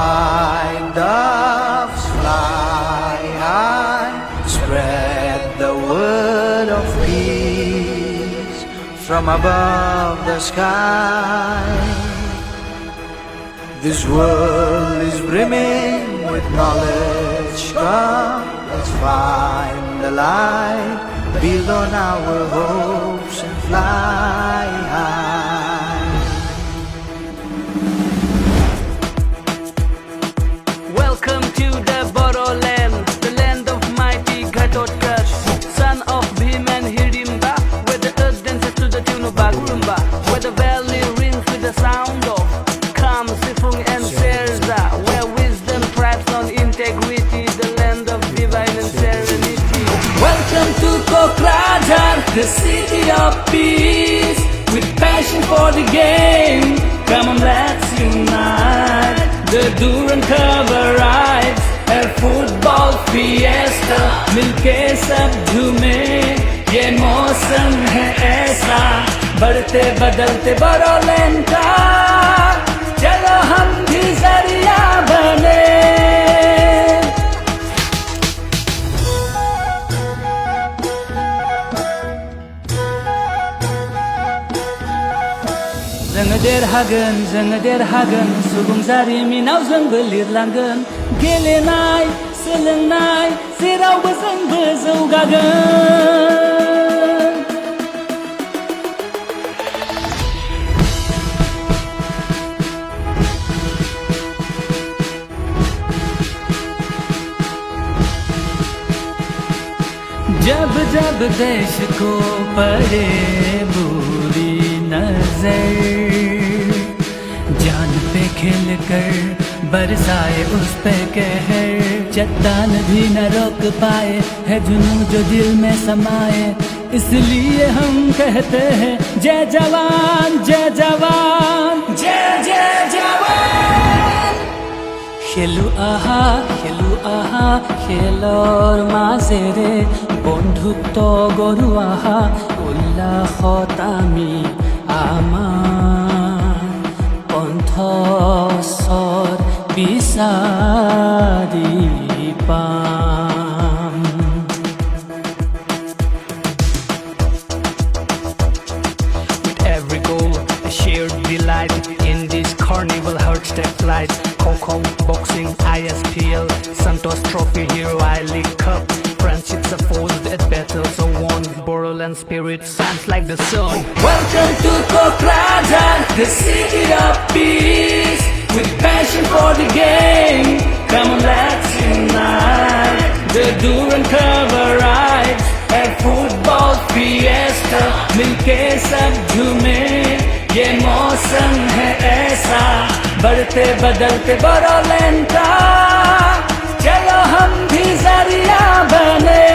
white doves fly high, spread the word of peace from above the sky. This world is brimming with knowledge. Come, let's find the light, build on our hopes and fly high. Welcome to the Boroland, the land of mighty gथ'स, son of Bhim and Hirimba, where the earth dances to the tune of Bagurumba, where the valley rings with the sound of Kam, Sifung and Serza, where wisdom thrives on integrity, the land of divine and serenity. Welcome to Kokrajhar, the city of peace, with passion for the game. Come on, let's unite. The Durand cover rides, a football fiesta, मिलके सब झूमे, ये मौसम है ऐसा, बढ़ते बदलते बरोलैंड का, चलो हम भी जरिया बने. जोङो देरहागोन सुबुं जारिमिनाव जोंबो लिरलांगोन गेलेनाय सोलोंनाय जेरावबो जोंबो जौगागोन. जब जब देश को पड़े बुरी नजर, जान पे खेल कर बरसाए उस पे कहर, चट्टान भी न रोक पाए है जुनून जो दिल में समाए, इसलिए हम कहते हैं जय जवान जय जवान जय जय जवान. খেলু আহা খেলৰ মাজেৰে বন্ধুত্ব গঢ়ো আহা, উল্লাসত আমি আমাৰ কণ্ঠস্বৰ বিচাৰি পাম. With every goal, a shared delight in this carnival hearts that flight. Kong, boxing, ISPL, Santos Trophy, Hero I League Cup. Friendships are forged at battles so won. Boroland spirit shines like the sun. Welcome to Kokrajhar, the city of peace, with passion for the game. Come on, let's unite. The Durand cover rides, a football fiesta, मिलके सब झूमे, ये मौसम है ऐसा, बढ़ते बदलते बरोलैंड का, चलो हम भी जरिया बने.